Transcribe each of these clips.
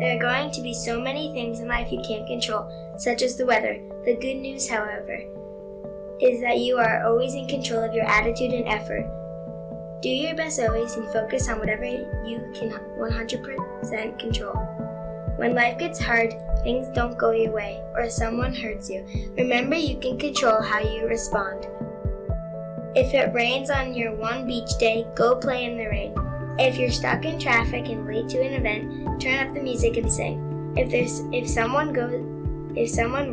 There are going to be so many things in life you can't control, such as the weather. The good news, however, is that you are always in control of your attitude and effort. Do your best always and focus on whatever you can 100% control. When life gets hard, things don't go your way, or someone hurts you, remember you can control how you respond. If it rains on your one beach day, go play in the rain. If you're stuck in traffic and late to an event, turn up the music and sing. If someone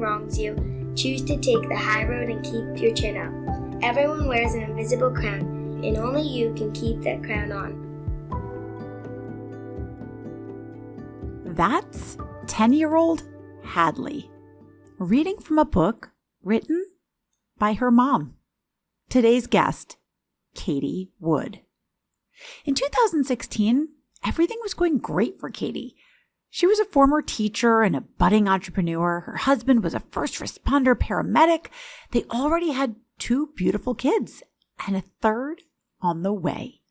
wrongs you, choose to take the high road and keep your chin up. Everyone wears an invisible crown, and only you can keep that crown on. That's 10-year-old Hadley, reading from a book written by her mom. Today's guest, Katie Wood. In 2016, everything was going great for Katie. She was a former teacher and a budding entrepreneur. Her husband was a first responder paramedic. They already had 2 beautiful kids and a third on the way.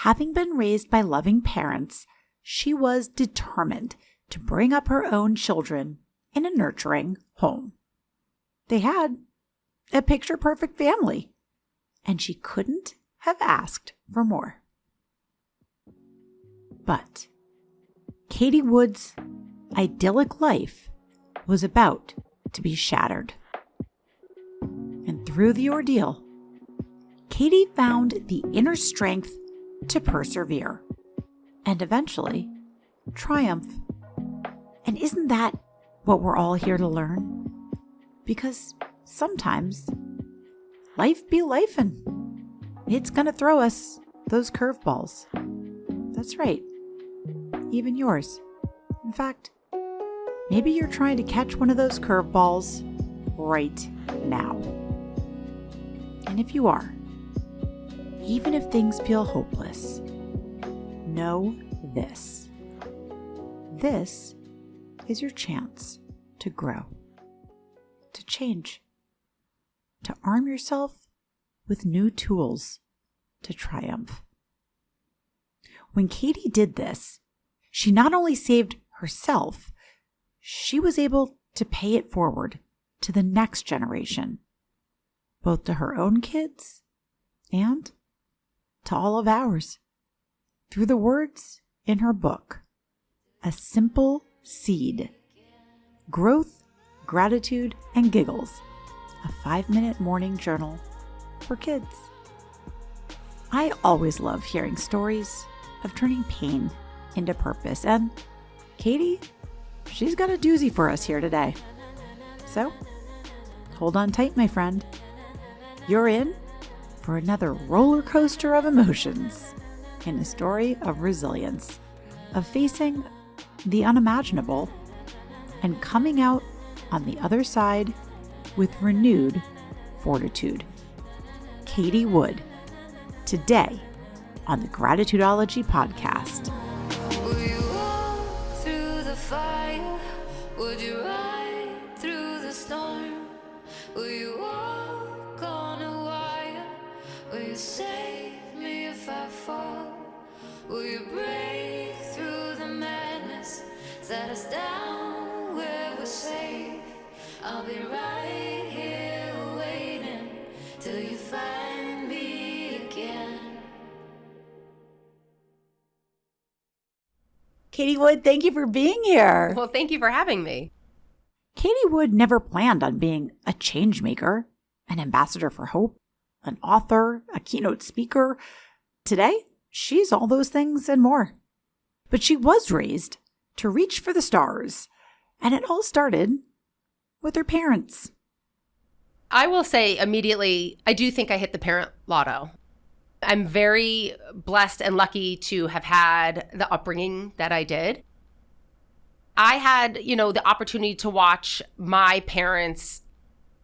Having been raised by loving parents, she was determined to bring up her own children in a nurturing home. They had a picture-perfect family, and she couldn't have asked for more. But Katie Wood's idyllic life was about to be shattered. And through the ordeal, Katie found the inner strength to persevere and eventually triumph. And isn't that what we're all here to learn? Because sometimes life be lifin'. It's gonna throw us those curveballs. That's right. Even yours. In fact, maybe you're trying to catch one of those curveballs right now. And if you are, even if things feel hopeless, know this. This is your chance to grow, to change, to arm yourself with new tools to triumph. When Katie did this, she not only saved herself, she was able to pay it forward to the next generation, both to her own kids and to all of ours, through the words in her book, A Simple Seed: Growth, Gratitude, and Giggles, a 5-minute morning journal for kids. I always love hearing stories of turning pain into purpose, and Katie, she's got a doozy for us here today. So, hold on tight, my friend. You're in for another roller coaster of emotions in a story of resilience, of facing the unimaginable and coming out on the other side with renewed fortitude. Katie Wood, today on the Gratitudeology podcast. Will you walk through the fire? Would you ride through the storm? Will you walk on a wire? Will you save me if I fall? Will you break through the madness? Set us down where we're safe. I'll be right here waiting till you find me again. Katie Wood, thank you for being here. Well, thank you for having me. Katie Wood never planned on being a change maker, an ambassador for hope, an author, a keynote speaker. Today, she's all those things and more. But she was raised to reach for the stars, and it all started with her parents. I will say immediately, I do think I hit the parent lotto. I'm very blessed and lucky to have had the upbringing that I did. I had, the opportunity to watch my parents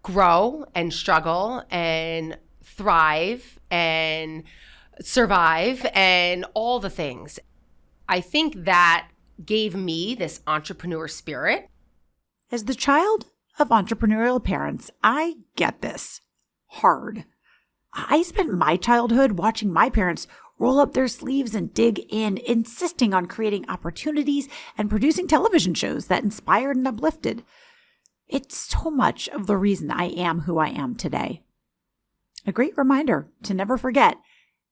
grow and struggle and thrive and survive and all the things. I think that gave me this entrepreneur spirit. As the child of entrepreneurial parents, I get this hard. I spent my childhood watching my parents roll up their sleeves and dig in, insisting on creating opportunities and producing television shows that inspired and uplifted. It's so much of the reason I am who I am today. A great reminder to never forget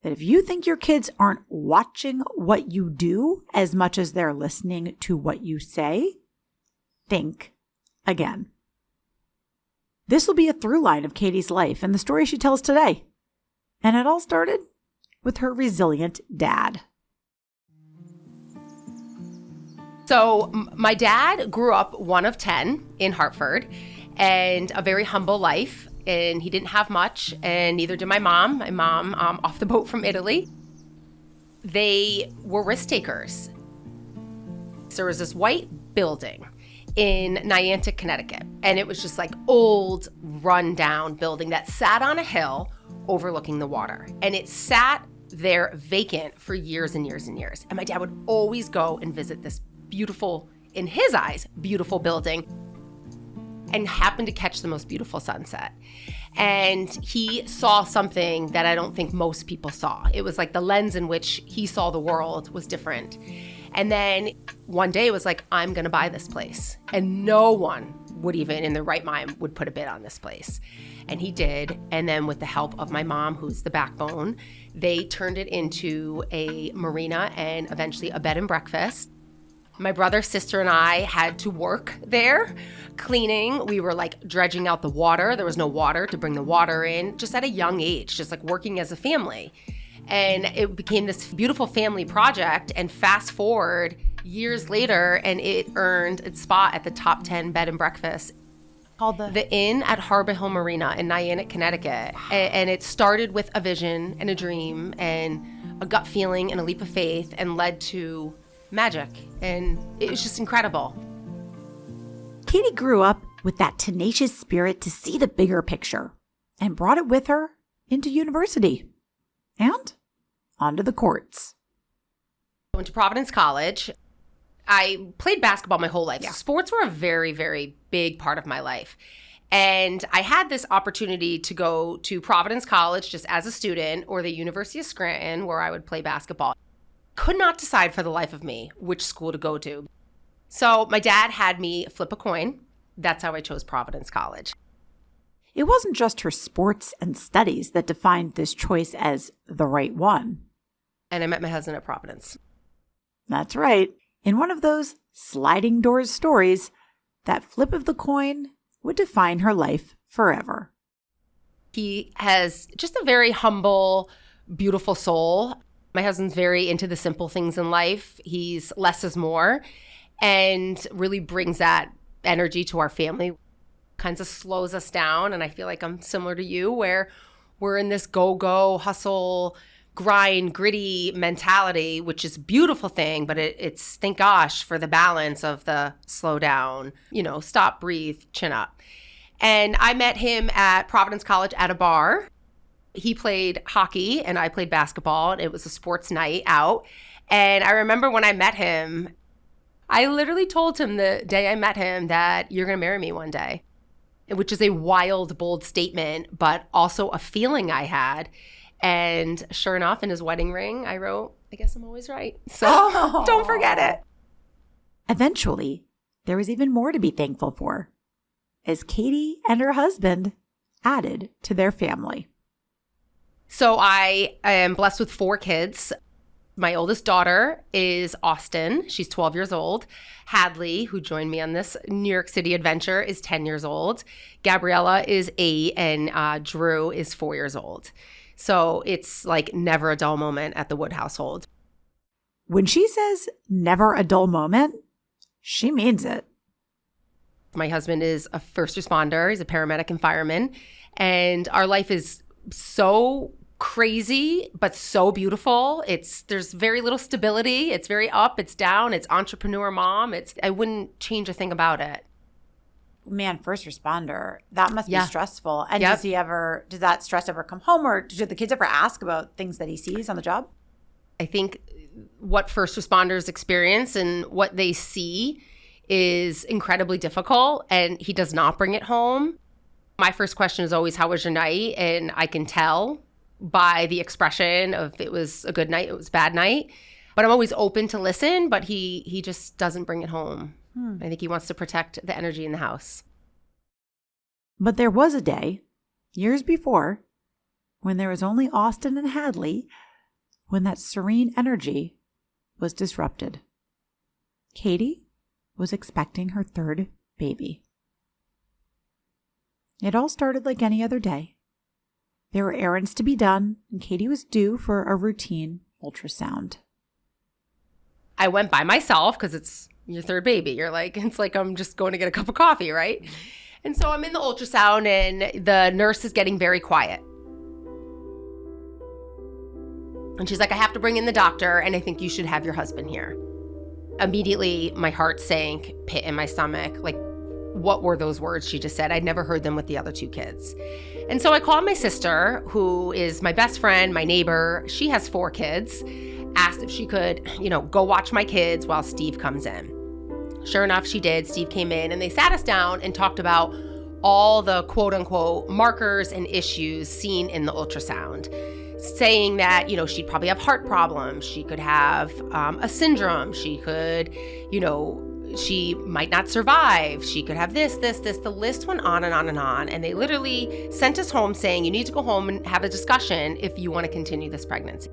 that if you think your kids aren't watching what you do as much as they're listening to what you say, think again. This will be a through line of Katie's life and the story she tells today. And it all started with her resilient dad. So my dad grew up one of 10 in Hartford and a very humble life. And he didn't have much, and neither did my mom. My mom, off the boat from Italy. They were risk takers. So there was this white building in Niantic, Connecticut, and it was just like old, run-down building that sat on a hill overlooking the water. And it sat there vacant for years and years and years. And my dad would always go and visit this beautiful, in his eyes, beautiful building, and happened to catch the most beautiful sunset. And he saw something that I don't think most people saw. It was like the lens in which he saw the world was different. And then one day it was like, I'm gonna buy this place. And no one would even in their right mind would put a bid on this place. And he did. And then with the help of my mom, who's the backbone, they turned it into a marina and eventually a bed and breakfast. My brother, sister, and I had to work there, cleaning. We were like dredging out the water. There was no water to bring the water in, just at a young age, just like working as a family. And it became this beautiful family project. And fast forward years later, and it earned its spot at the top 10 bed and breakfast Called the Inn at Harbor Hill Marina in Niantic, Connecticut. And it started with a vision and a dream and a gut feeling and a leap of faith and led to magic, and it was just incredible. Katie grew up with that tenacious spirit to see the bigger picture and brought it with her into university and onto the courts. I went to Providence College. I played basketball my whole life. So sports were a very, very big part of my life. And I had this opportunity to go to Providence College just as a student or the University of Scranton where I would play basketball. Could not decide for the life of me which school to go to. So my dad had me flip a coin. That's how I chose Providence College. It wasn't just her sports and studies that defined this choice as the right one. And I met my husband at Providence. That's right. In one of those sliding doors stories, that flip of the coin would define her life forever. He has just a very humble, beautiful soul. My husband's very into the simple things in life. He's less is more and really brings that energy to our family. Kinds of slows us down. And I feel like I'm similar to you where we're in this go, hustle, grind, gritty mentality, which is a beautiful thing, but it's thank gosh for the balance of the slow down, stop, breathe, chin up. And I met him at Providence College at a bar. He played hockey and I played basketball. And it was a sports night out. And I remember when I met him, I literally told him the day I met him that you're going to marry me one day, which is a wild, bold statement, but also a feeling I had. And sure enough, in his wedding ring, I wrote, I guess I'm always right. So don't forget it. Eventually, there was even more to be thankful for as Katie and her husband added to their family. So I am blessed with 4 kids. My oldest daughter is Austin. She's 12 years old. Hadley, who joined me on this New York City adventure, is 10 years old. Gabriella is 8, and Drew is 4 years old. So it's like never a dull moment at the Wood household. When she says never a dull moment, she means it. My husband is a first responder. He's a paramedic and fireman. And our life is so crazy, but so beautiful. There's very little stability. It's very up, it's down, it's entrepreneur mom. I wouldn't change a thing about it. Man, first responder, that must be stressful. And Yep. does that stress ever come home, or do the kids ever ask about things that he sees on the job? I think what first responders experience and what they see is incredibly difficult, and he does not bring it home. My first question is always, how was your night? And I can tell by the expression of it was a good night, it was a bad night. But I'm always open to listen, but he just doesn't bring it home. I think he wants to protect the energy in the house. But there was a day, years before, when there was only Austin and Hadley, when that serene energy was disrupted. Katie was expecting her third baby. It all started like any other day. There were errands to be done, and Katie was due for a routine ultrasound. I went by myself because it's your third baby. It's like I'm just going to get a cup of coffee, right? And so I'm in the ultrasound, and the nurse is getting very quiet. And she's like, I have to bring in the doctor, and I think you should have your husband here. Immediately, my heart sank, pit in my stomach. Like, what were those words she just said? I'd never heard them with the other two kids. And so I called my sister, who is my best friend, my neighbor. She has 4 kids. Asked if she could, go watch my kids while Steve comes in. Sure enough, she did. Steve came in, and they sat us down and talked about all the quote-unquote markers and issues seen in the ultrasound, saying that, she'd probably have heart problems. She could have a syndrome. She could, she might not survive. She could have this. The list went on and on and on. And they literally sent us home saying, you need to go home and have a discussion if you want to continue this pregnancy.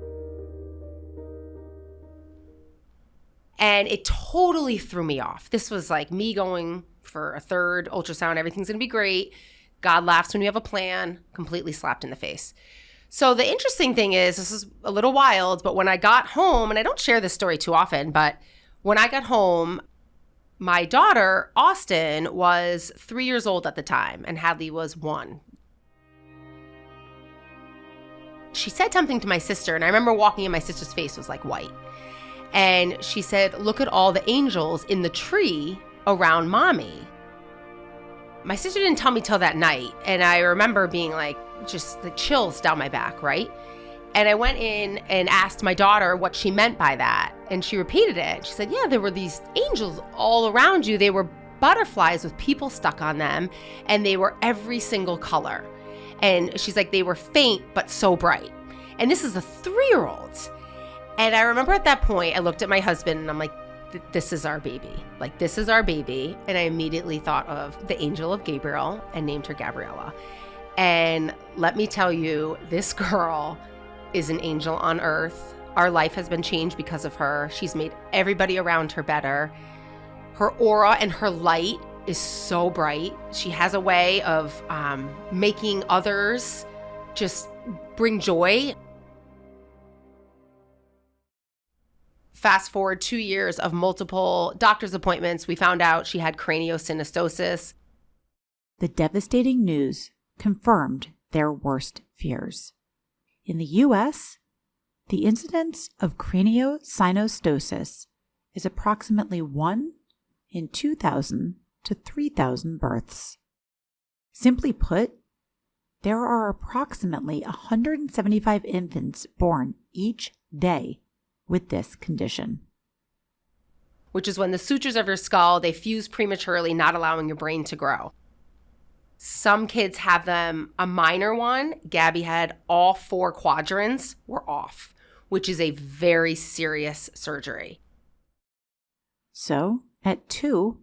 And it totally threw me off. This was like me going for a third ultrasound. Everything's going to be great. God laughs when you have a plan. Completely slapped in the face. So the interesting thing is, this is a little wild, but when I got home, and I don't share this story too often, but when I got home, my daughter, Austin, was 3 years old at the time, and Hadley was 1. She said something to my sister, and I remember walking in, my sister's face was like white. And she said, look at all the angels in the tree around mommy. My sister didn't tell me till that night. And I remember being like, just the chills down my back, right? And I went in and asked my daughter what she meant by that. And she repeated it. She said, yeah, there were these angels all around you. They were butterflies with people stuck on them. And they were every single color. And she's like, they were faint, but so bright. And this is a 3-year-old. And I remember at that point, I looked at my husband and I'm like, this is our baby. Like, this is our baby. And I immediately thought of the angel of Gabriel and named her Gabriella. And let me tell you, this girl is an angel on earth. Our life has been changed because of her. She's made everybody around her better. Her aura and her light is so bright. She has a way of making others just bring joy. Fast forward 2 years of multiple doctor's appointments, we found out she had craniosynostosis. The devastating news confirmed their worst fears. In the U.S., the incidence of craniosynostosis is approximately 1 in 2,000 to 3,000 births. Simply put, there are approximately 175 infants born each day with this condition. Which is when the sutures of your skull, they fuse prematurely, not allowing your brain to grow. Some kids have them, a minor one. Gabby had all 4 quadrants were off, which is a very serious surgery. So, at 2,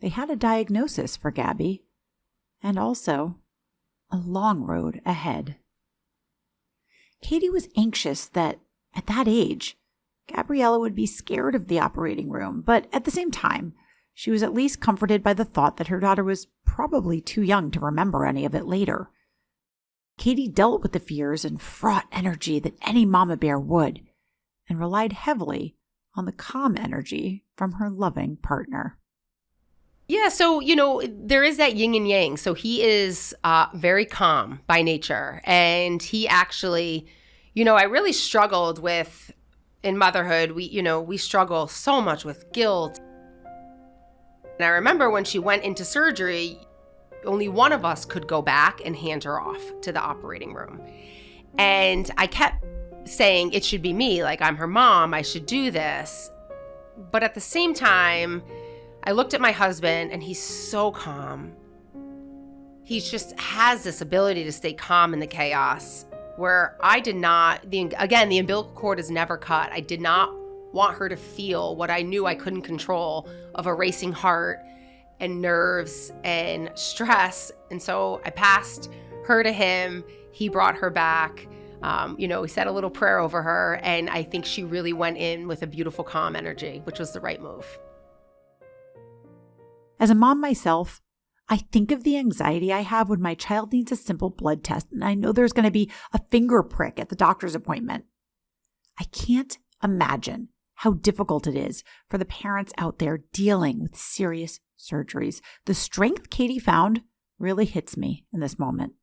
they had a diagnosis for Gabby, and also a long road ahead. Katie was anxious that, at that age, Gabriella would be scared of the operating room, but at the same time, she was at least comforted by the thought that her daughter was probably too young to remember any of it later. Katie dealt with the fears and fraught energy that any mama bear would, and relied heavily on the calm energy from her loving partner. Yeah, so, there is that yin and yang. So he is very calm by nature. And he actually, I really struggled with, in motherhood, we struggle so much with guilt. And I remember when she went into surgery, only one of us could go back and hand her off to the operating room. And I kept saying it should be me, like I'm her mom, I should do this. But at the same time, I looked at my husband and he's so calm. He just has this ability to stay calm in the chaos. where I did not, again, the umbilical cord is never cut. I did not want her to feel what I knew I couldn't control of a racing heart and nerves and stress. And so I passed her to him. He brought her back. We said a little prayer over her, and I think she really went in with a beautiful, calm energy, which was the right move. As a mom myself, I think of the anxiety I have when my child needs a simple blood test and I know there's going to be a finger prick at the doctor's appointment. I can't imagine how difficult it is for the parents out there dealing with serious surgeries. The strength Katie found really hits me in this moment.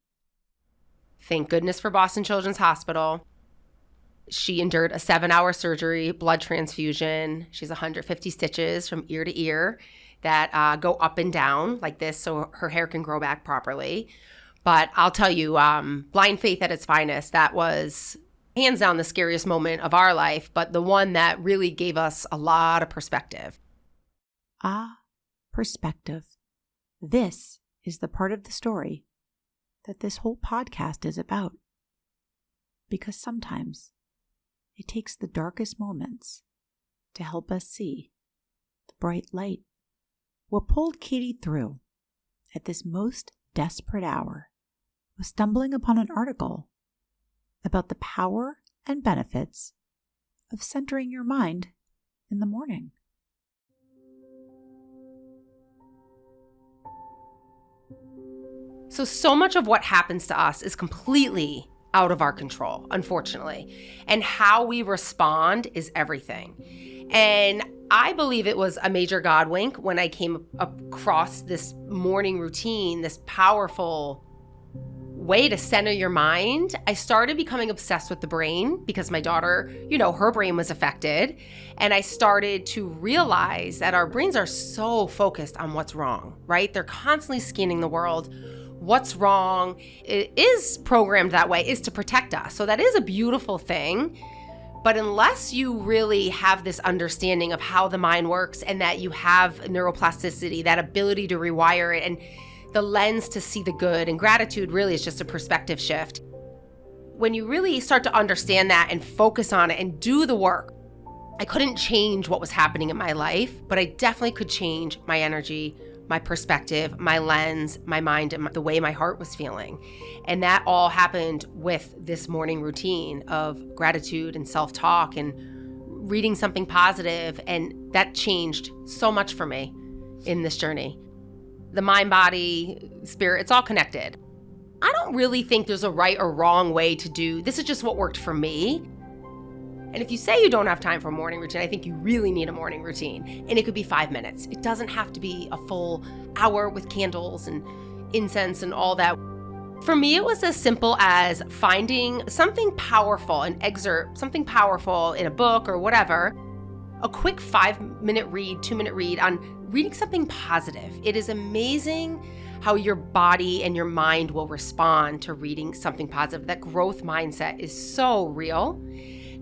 Thank goodness for Boston Children's Hospital. She endured a 7-hour surgery, blood transfusion. She's 150 stitches from ear to ear that go up and down like this so her hair can grow back properly. But I'll tell you, blind faith at its finest, that was hands down the scariest moment of our life, but the one that really gave us a lot of perspective. Perspective. This is the part of the story that this whole podcast is about. Because sometimes it takes the darkest moments to help us see the bright light. What pulled Katie through at this most desperate hour was stumbling upon an article about the power and benefits of centering your mind in the morning. So much of what happens to us is completely out of our control, unfortunately. And how we respond is everything. And I believe it was a major God wink when I came across this morning routine, this powerful way to center your mind. I started becoming obsessed with the brain because my daughter, her brain was affected. And I started to realize that our brains are so focused on what's wrong, right? They're constantly scanning the world. What's wrong? It is programmed that way, is to protect us. So that is a beautiful thing. But unless you really have this understanding of how the mind works and that you have neuroplasticity, that ability to rewire it and the lens to see the good, and gratitude really is just a perspective shift. When you really start to understand that and focus on it and do the work, I couldn't change what was happening in my life, but I definitely could change my energy, my perspective, my lens, my mind, and the way my heart was feeling. And that all happened with this morning routine of gratitude and self-talk and reading something positive. And that changed so much for me in this journey. The mind, body, spirit, it's all connected. I don't really think there's a right or wrong way to do. This is just what worked for me. And if you say you don't have time for a morning routine, I think you really need a morning routine. And it could be 5 minutes. It doesn't have to be a full hour with candles and incense and all that. For me, it was as simple as finding something powerful, an excerpt, something powerful in a book or whatever, a quick 5-minute read, 2-minute read on reading something positive. It is amazing how your body and your mind will respond to reading something positive. That growth mindset is so real.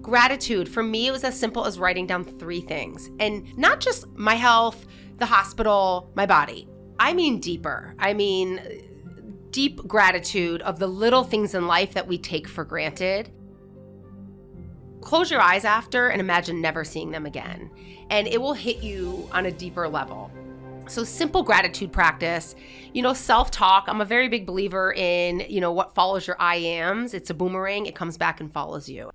Gratitude, for me, it was as simple as writing down 3 things. And not just my health, the hospital, my body. I mean deeper. I mean deep gratitude of the little things in life that we take for granted. Close your eyes after and imagine never seeing them again. And it will hit you on a deeper level. So simple gratitude practice, self-talk. I'm a very big believer in, what follows your I ams. It's a boomerang. It comes back and follows you.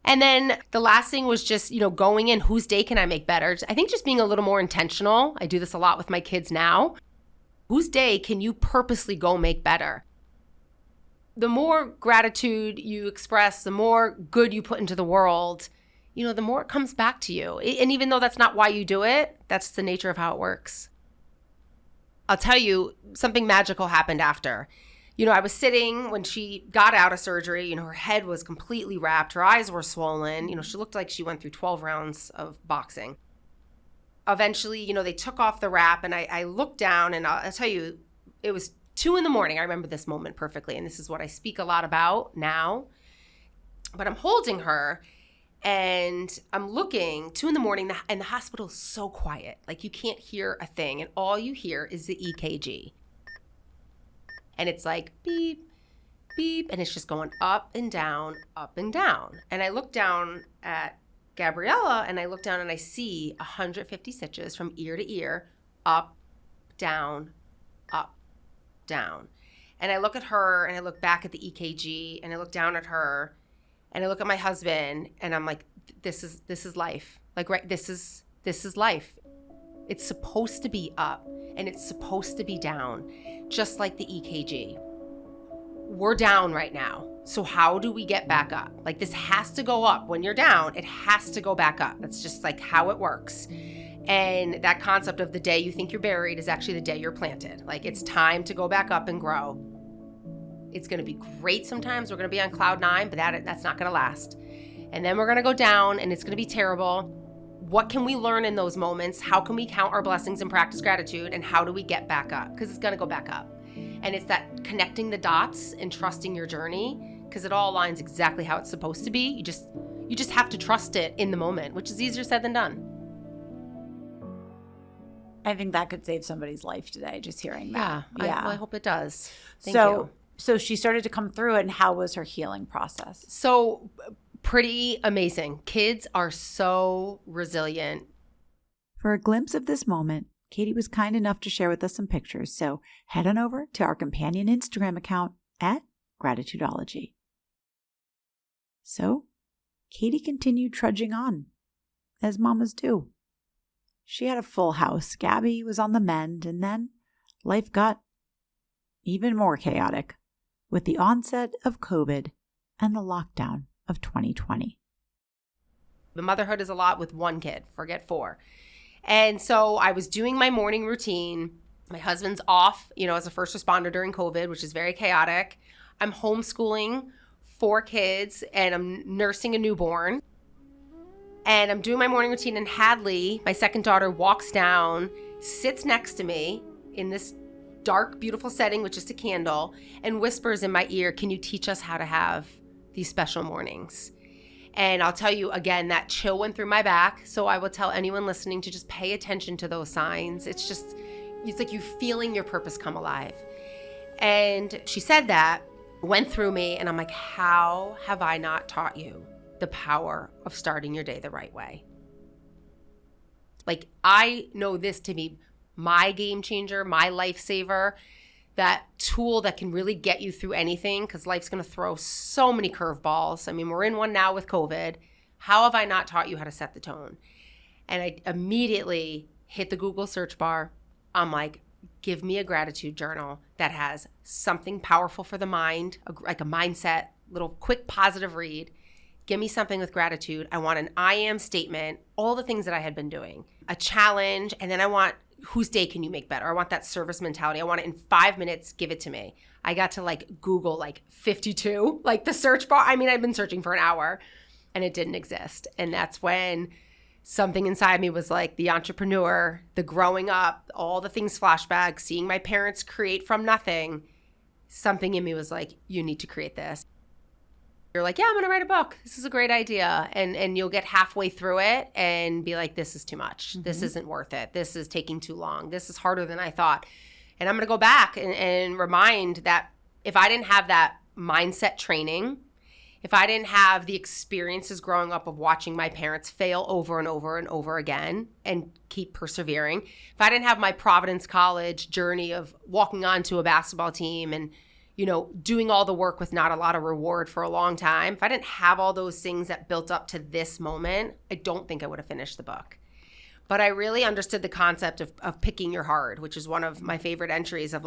And then the last thing was just, going in, whose day can I make better? I think just being a little more intentional. I do this a lot with my kids now. Whose day can you purposely go make better? The more gratitude you express, the more good you put into the world, the more it comes back to you. And even though that's not why you do it, that's the nature of how it works. I'll tell you, something magical happened after. I was sitting when she got out of surgery, her head was completely wrapped. Her eyes were swollen. She looked like she went through 12 rounds of boxing. Eventually, they took off the wrap and I looked down and I'll tell you, it was 2 a.m. I remember this moment perfectly. And this is what I speak a lot about now. But I'm holding her and I'm looking 2 a.m. and the hospital is so quiet. Like you can't hear a thing. And all you hear is the EKG. And it's like beep, beep, and it's just going up and down, up and down. And I look down at Gabriella, and I look down and I see 150 stitches from ear to ear, up, down, up, down. And I look at her, and I look back at the EKG, and I look down at her, and I look at my husband, and I'm like, this is life. Like, right, this is life. It's supposed to be up, and it's supposed to be down, just like the EKG. We're down right now. So how do we get back up? Like, this has to go up. When you're down, it has to go back up. That's just like how it works. And that concept of the day you think you're buried is actually the day you're planted. Like, it's time to go back up and grow. It's going to be great sometimes. We're going to be on cloud 9, but that's not going to last. And then we're going to go down, and it's going to be terrible. What can we learn in those moments? How can we count our blessings and practice gratitude? And how do we get back up? Because it's going to go back up. And it's that connecting the dots and trusting your journey, because it all aligns exactly how it's supposed to be. You just have to trust it in the moment, which is easier said than done. I think that could save somebody's life today, just hearing that. Yeah. I hope it does. Thank you. So she started to come through it, and how was her healing process? So pretty amazing. Kids are so resilient. For a glimpse of this moment, Katie was kind enough to share with us some pictures, so head on over to our companion Instagram account at Gratitudeology. So, Katie continued trudging on, as mamas do. She had a full house, Gabby was on the mend, and then life got even more chaotic with the onset of COVID and the lockdown of 2020. The motherhood is a lot with one kid, forget 4. And so I was doing my morning routine. My husband's off, as a first responder during COVID, which is very chaotic. I'm homeschooling 4 kids, and I'm nursing a newborn. And I'm doing my morning routine, and Hadley, my second daughter, walks down, sits next to me in this dark, beautiful setting with just a candle, and whispers in my ear, "Can you teach us how to have these special mornings?" And I'll tell you again, that chill went through my back. So I will tell anyone listening to just pay attention to those signs. It's like you feeling your purpose come alive. And she said that, went through me, and I'm like, how have I not taught you the power of starting your day the right way? Like, I know this to be my game changer, my lifesaver, that tool that can really get you through anything, because life's going to throw so many curveballs. I mean, we're in one now with COVID. How have I not taught you how to set the tone? And I immediately hit the Google search bar. I'm like, give me a gratitude journal that has something powerful for the mind, like a mindset, little quick positive read. Give me something with gratitude. I want an I am statement, all the things that I had been doing, a challenge, and then I want whose day can you make better? I want that service mentality. I want it in 5 minutes. Give it to me. I got to Google 52, the search bar. I mean, I'd been searching for an hour and it didn't exist. And that's when something inside me was like the entrepreneur, the growing up, all the things flashback, seeing my parents create from nothing. Something in me was like, you need to create this. You're like, yeah, I'm going to write a book. This is a great idea. And you'll get halfway through it and be like, this is too much. Mm-hmm. This isn't worth it. This is taking too long. This is harder than I thought. And I'm going to go back and remind that if I didn't have that mindset training, if I didn't have the experiences growing up of watching my parents fail over and over and over again and keep persevering, if I didn't have my Providence College journey of walking onto a basketball team and doing all the work with not a lot of reward for a long time, if I didn't have all those things that built up to this moment, I don't think I would have finished the book. But I really understood the concept of picking your hard, which is one of my favorite entries of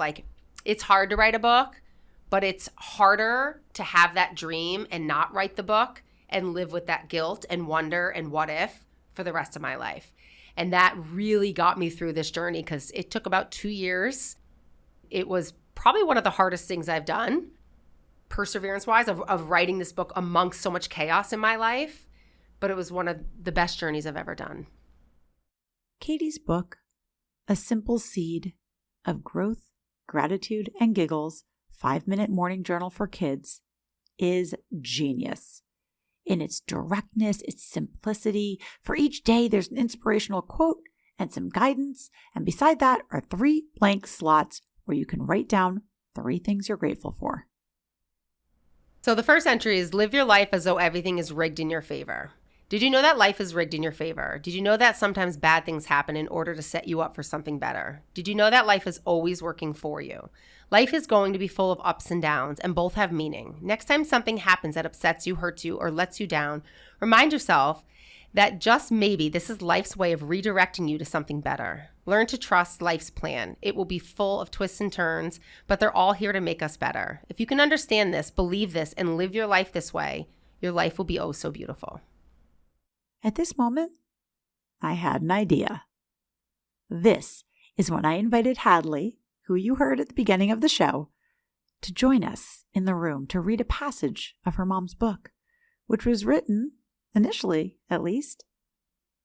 it's hard to write a book, but it's harder to have that dream and not write the book and live with that guilt and wonder and what if for the rest of my life. And that really got me through this journey because it took about 2 years. It was probably one of the hardest things I've done, perseverance-wise, of writing this book amongst so much chaos in my life, but it was one of the best journeys I've ever done. Katie's book, A Simple Seed of Growth, Gratitude, and Giggles, 5-minute morning journal for kids, is genius. In its directness, its simplicity, for each day there's an inspirational quote and some guidance, and beside that are 3 blank slots where you can write down 3 things you're grateful for. So the first entry is live your life as though everything is rigged in your favor. Did you know that life is rigged in your favor? Did you know that sometimes bad things happen in order to set you up for something better? Did you know that life is always working for you? Life is going to be full of ups and downs, and both have meaning. Next time something happens that upsets you, hurts you, or lets you down, remind yourself that just maybe this is life's way of redirecting you to something better. Learn to trust life's plan. It will be full of twists and turns, but they're all here to make us better. If you can understand this, believe this, and live your life this way, your life will be oh so beautiful. At this moment, I had an idea. This is when I invited Hadley, who you heard at the beginning of the show, to join us in the room to read a passage of her mom's book, which was written, initially at least,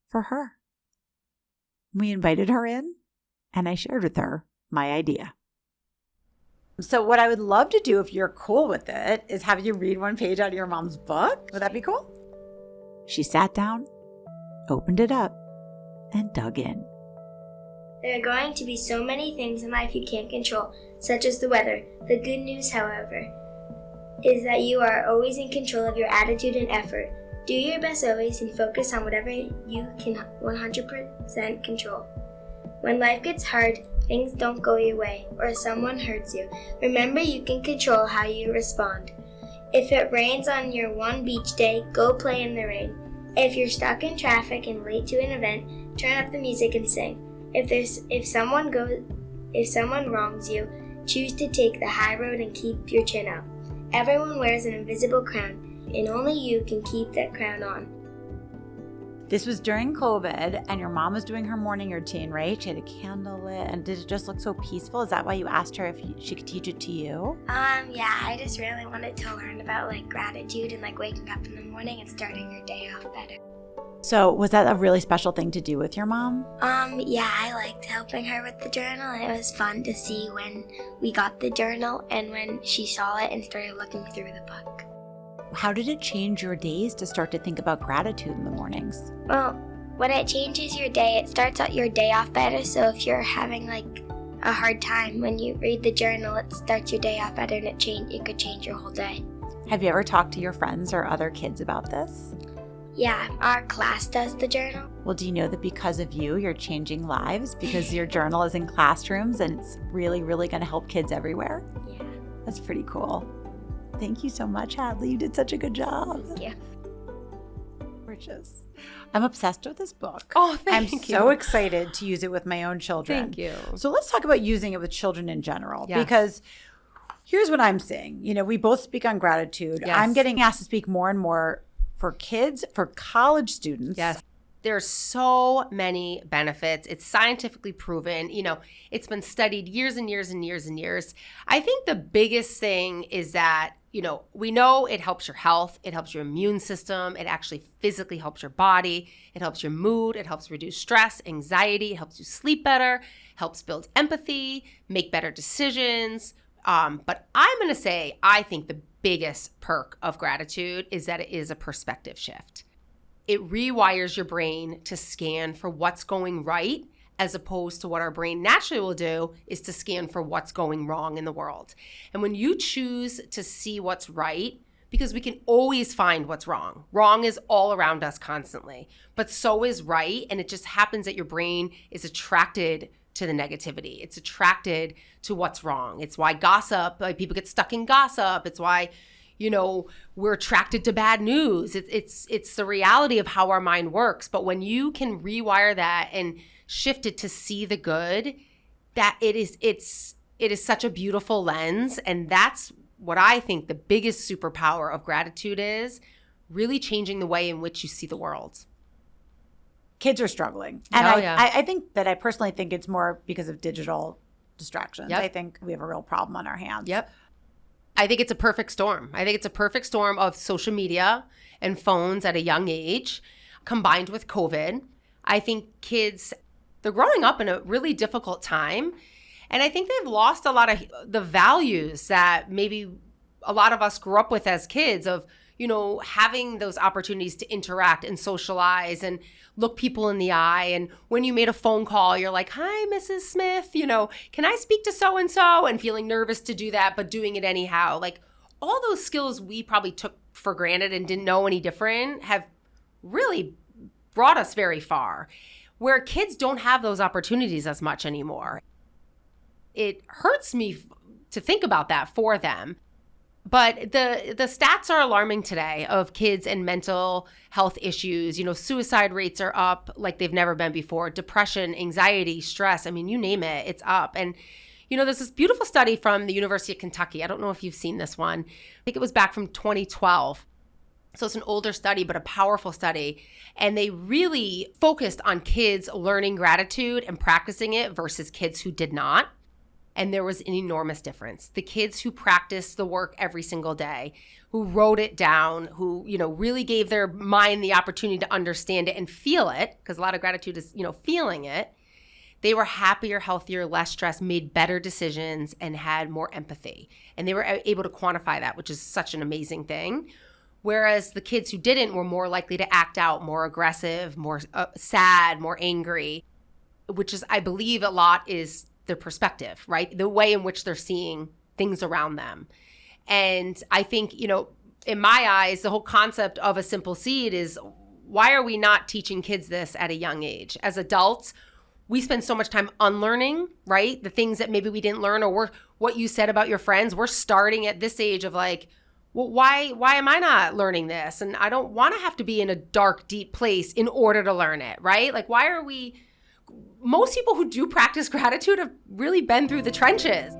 for her. We invited her in, and I shared with her my idea. So what I would love to do, if you're cool with it, is have you read one page out of your mom's book. Would that be cool? She sat down, opened it up, and dug in. There are going to be so many things in life you can't control, such as the weather. The good news, however, is that you are always in control of your attitude and effort. Do your best always and focus on whatever you can 100% control. When life gets hard, things don't go your way, or someone hurts you, remember you can control how you respond. If it rains on your one beach day, go play in the rain. If you're stuck in traffic and late to an event, turn up the music and sing. If someone wrongs you, choose to take the high road and keep your chin up. Everyone wears an invisible crown, and only you can keep that crown on. This was during COVID, and your mom was doing her morning routine, right? She had a candle lit, and did it just look so peaceful? Is that why you asked her if she could teach it to you? Yeah, I just really wanted to learn about gratitude and waking up in the morning and starting your day off better. So was that a really special thing to do with your mom? Yeah, I liked helping her with the journal, and it was fun to see when we got the journal and when she saw it and started looking through the book. How did it change your days to start to think about gratitude in the mornings? Well, when it changes your day, it starts out your day off better. So if you're having a hard time, when you read the journal, it starts your day off better, and it could change your whole day. Have you ever talked to your friends or other kids about this? Yeah, our class does the journal. Well, do you know that because of you, you're changing lives because your journal is in classrooms and it's really, really going to help kids everywhere? Yeah. That's pretty cool. Thank you so much, Hadley. You did such a good job. Thank you. Gorgeous. I'm obsessed with this book. Oh, thank you. I'm so excited to use it with my own children. Thank you. So let's talk about using it with children in general. Yeah. Because here's what I'm saying. We both speak on gratitude. Yes. I'm getting asked to speak more and more for kids, for college students. Yes. There's so many benefits. It's scientifically proven. It's been studied years and years and years and years. I think the biggest thing is that, we know it helps your health. It helps your immune system. It actually physically helps your body. It helps your mood. It helps reduce stress, anxiety. It helps you sleep better, helps build empathy, make better decisions. But I'm going to say, I think the biggest perk of gratitude is that it is a perspective shift. It rewires your brain to scan for what's going right, as opposed to what our brain naturally will do is to scan for what's going wrong in the world. And when you choose to see what's right, because we can always find what's wrong. Wrong is all around us constantly, but so is right. And it just happens that your brain is attracted to the negativity. It's attracted to what's wrong. It's why people get stuck in gossip. It's why, we're attracted to bad news. It's the reality of how our mind works. But when you can rewire that and shift it to see the good, that it is such a beautiful lens. And that's what I think the biggest superpower of gratitude is, really changing the way in which you see the world. Kids are struggling. And I think that I personally think it's more because of digital distractions. Yep. I think we have a real problem on our hands. Yep. I think it's a perfect storm. I think it's a perfect storm of social media and phones at a young age combined with COVID. I think kids, they're growing up in a really difficult time. And I think they've lost a lot of the values that maybe a lot of us grew up with as kids of, having those opportunities to interact and socialize and look people in the eye. And when you made a phone call, you're like, hi, Mrs. Smith, can I speak to so-and-so? And feeling nervous to do that, but doing it anyhow. all those skills we probably took for granted and didn't know any different have really brought us very far, where kids don't have those opportunities as much anymore. It hurts me to think about that for them. But the stats are alarming today of kids and mental health issues. Suicide rates are up like they've never been before. Depression, anxiety, stress. I mean, you name it, it's up. And, there's this beautiful study from the University of Kentucky. I don't know if you've seen this one. I think it was back from 2012. So it's an older study, but a powerful study. And they really focused on kids learning gratitude and practicing it versus kids who did not. And there was an enormous difference. The kids who practiced the work every single day, who wrote it down, who, really gave their mind the opportunity to understand it and feel it, because a lot of gratitude is, feeling it, they were happier, healthier, less stressed, made better decisions, and had more empathy. And they were able to quantify that, which is such an amazing thing. Whereas the kids who didn't were more likely to act out, more aggressive, more sad, more angry, which is, I believe, a lot is their perspective, right? The way in which they're seeing things around them. And I think, in my eyes, the whole concept of a simple seed is, why are we not teaching kids this at a young age? As adults, we spend so much time unlearning, right? The things that maybe we didn't learn, or what you said about your friends, we're starting at this age of like, well, why am I not learning this? And I don't want to have to be in a dark, deep place in order to learn it, right? Like, why are we... Most people who do practice gratitude have really been through the trenches.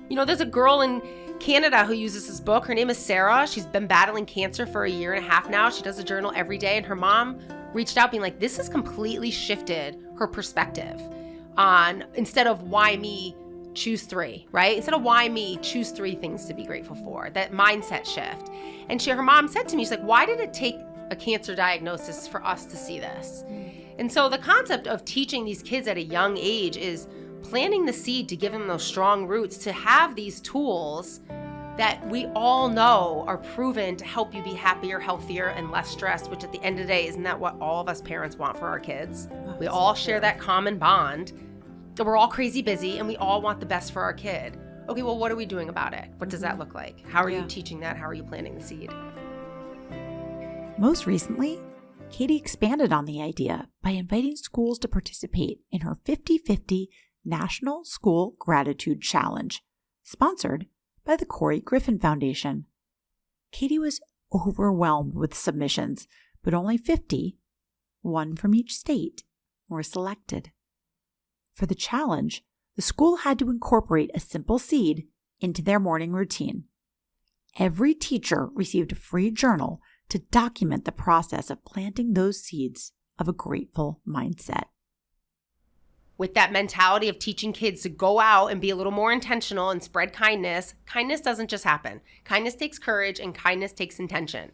There's a girl in Canada who uses this book. Her name is Sarah. She's been battling cancer for 1.5 years now. She does a journal every day. And her mom reached out being like, this has completely shifted her perspective on, instead of why me, choose 3, right? Instead of why me, choose 3 things to be grateful for. That mindset shift. And her mom said to me, she's like, why did it take a cancer diagnosis for us to see this? And so the concept of teaching these kids at a young age is planting the seed to give them those strong roots, to have these tools that we all know are proven to help you be happier, healthier, and less stressed, which at the end of the day, isn't that what all of us parents want for our kids? We all share that common bond. We're all crazy busy and we all want the best for our kid. Okay, well, what are we doing about it? What does that look like? How are you teaching that? How are you planting the seed? Most recently, Katie expanded on the idea by inviting schools to participate in her 50/50 National School Gratitude Challenge, sponsored by the Corey Griffin Foundation. Katie was overwhelmed with submissions, but only 50, one from each state, were selected. For the challenge, the school had to incorporate a simple seed into their morning routine. Every teacher received a free journal to document the process of planting those seeds of a grateful mindset. With that mentality of teaching kids to go out and be a little more intentional and spread kindness, kindness doesn't just happen. Kindness takes courage and kindness takes intention.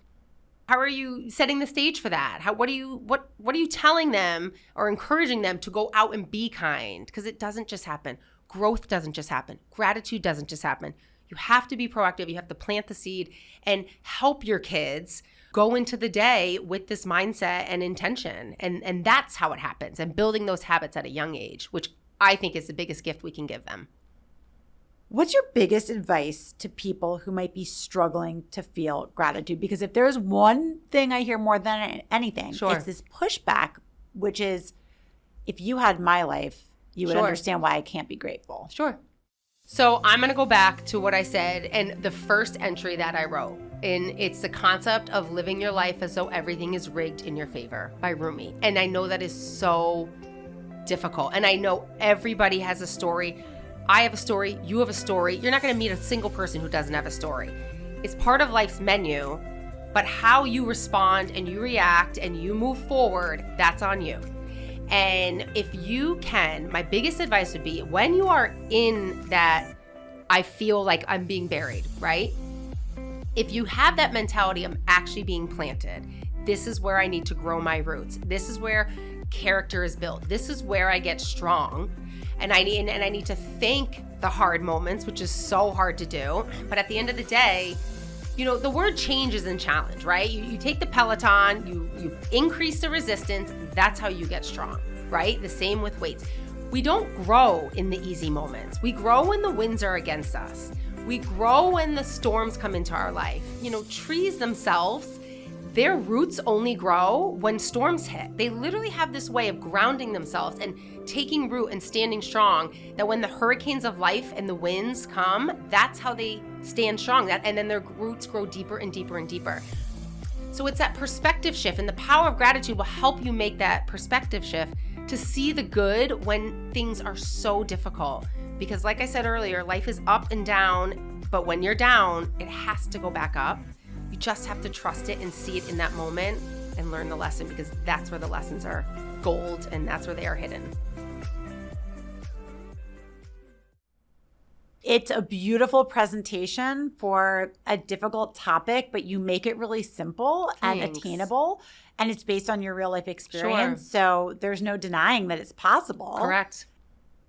How are you setting the stage for that? What are you telling them or encouraging them to go out and be kind? Because it doesn't just happen. Growth doesn't just happen. Gratitude doesn't just happen. You have to be proactive. You have to plant the seed and help your kids go into the day with this mindset and intention. And that's how it happens. And building those habits at a young age, which I think is the biggest gift we can give them. What's your biggest advice to people who might be struggling to feel gratitude? Because if there's one thing I hear more than anything, it's this pushback, which is, if you had my life, you would understand why I can't be grateful. Sure. So I'm going to go back to what I said and the first entry that I wrote. And it's the concept of living your life as though everything is rigged in your favor by Rumi. And I know that is so difficult. And I know everybody has a story. I have a story. You have a story. You're not going to meet a single person who doesn't have a story. It's part of life's menu, but how you respond and you react and you move forward, that's on you. And if you can, my biggest advice would be, when you are in that, I feel like I'm being buried, right? If you have that mentality, I'm actually being planted. This is where I need to grow my roots. This is where character is built. This is where I get strong. And I need to thank the hard moments, which is so hard to do. But at the end of the day, the word change is in challenge, right? You take the Peloton, you increase the resistance. That's how you get strong, right? The same with weights. We don't grow in the easy moments. We grow when the winds are against us. We grow when the storms come into our life. Trees themselves, their roots only grow when storms hit. They literally have this way of grounding themselves and taking root and standing strong, that when the hurricanes of life and the winds come, that's how they stand strong. And then their roots grow deeper and deeper and deeper. So it's that perspective shift, and the power of gratitude will help you make that perspective shift to see the good when things are so difficult. Because like I said earlier, life is up and down, but when you're down, it has to go back up. You just have to trust it and see it in that moment and learn the lesson, because that's where the lessons are gold and that's where they are hidden. It's a beautiful presentation for a difficult topic, but you make it really simple and attainable, and it's based on your real life experience. Sure. So there's no denying that it's possible. Correct.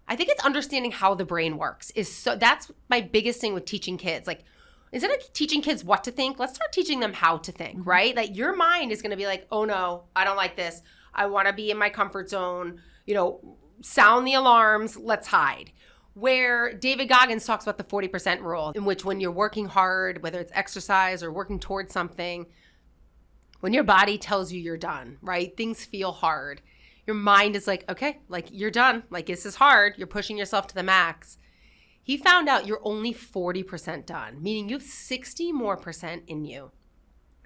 I think it's understanding how the brain works. That's my biggest thing with teaching kids. Like, instead of teaching kids what to think, let's start teaching them how to think, right? Like, your mind is going to be like, oh no, I don't like this. I want to be in my comfort zone. Sound the alarms, let's hide. Where David Goggins talks about the 40% rule, in which when you're working hard, whether it's exercise or working towards something, when your body tells you you're done, right? Things feel hard. Your mind is like, okay, like you're done. Like, this is hard. You're pushing yourself to the max. He found out you're only 40% done, meaning you have 60 more % in you.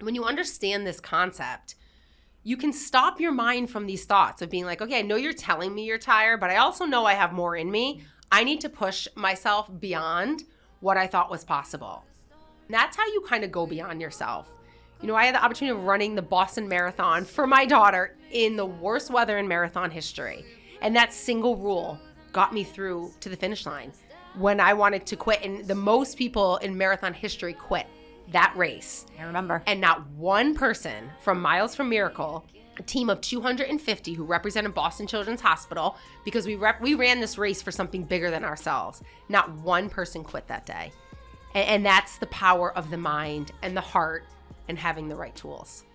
When you understand this concept, you can stop your mind from these thoughts of being like, okay, I know you're telling me you're tired, but I also know I have more in me. I need to push myself beyond what I thought was possible. And that's how you kind of go beyond yourself. I had the opportunity of running the Boston Marathon for my daughter in the worst weather in marathon history. And that single rule got me through to the finish line when I wanted to quit. And the most people in marathon history quit that race. I remember. And not one person from Miles from Miracle, a team of 250 who represented Boston Children's Hospital, because we ran this race for something bigger than ourselves. Not one person quit that day. And that's the power of the mind and the heart and having the right tools.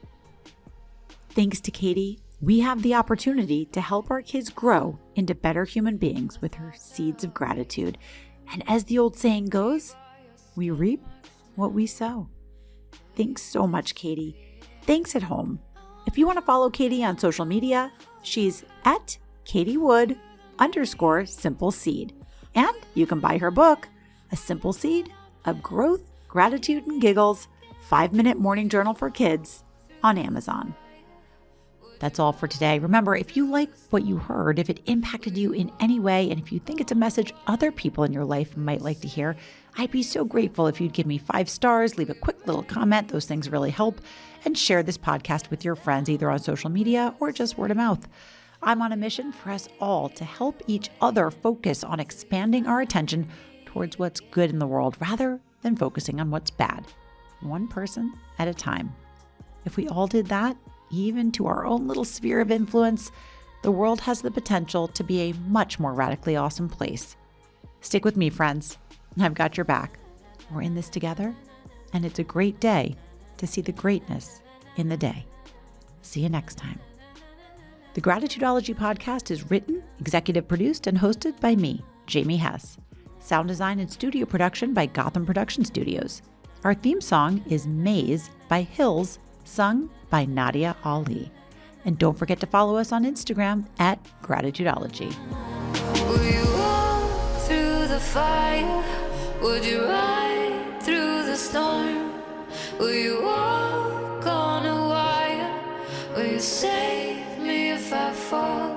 Thanks to Katie, we have the opportunity to help our kids grow into better human beings with her seeds of gratitude. And as the old saying goes, we reap what we sow. Thanks so much, Katie. Thanks at home. If you want to follow Katie on social media, she's at @Katie_Wood_Simple_Seed. And you can buy her book, A Simple Seed of Growth, Gratitude, and Giggles, 5-Minute Morning Journal for Kids, on Amazon. That's all for today. Remember, if you like what you heard, if it impacted you in any way, and if you think it's a message other people in your life might like to hear, I'd be so grateful if you'd give me 5 stars, leave a quick little comment. Those things really help. And share this podcast with your friends, either on social media or just word of mouth. I'm on a mission for us all to help each other focus on expanding our attention towards what's good in the world rather than focusing on what's bad, one person at a time. If we all did that, even to our own little sphere of influence, the world has the potential to be a much more radically awesome place. Stick with me, friends. I've got your back. We're in this together, and it's a great day to see the greatness in the day. See you next time. The Gratitudeology podcast is written, executive produced, and hosted by me, Jamie Hess. Sound design and studio production by Gotham Production Studios. Our theme song is Maze by Hills, sung by Nadia Ali. And don't forget to follow us on Instagram at Gratitudeology. Will you walk through the fire? Would you ride through the storm? Will you walk on a wire? Will you save me if I fall?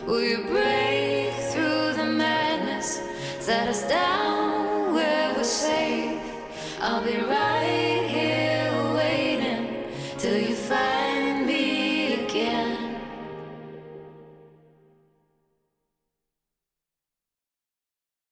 Will you break through the madness? Set us down where we're safe. I'll be right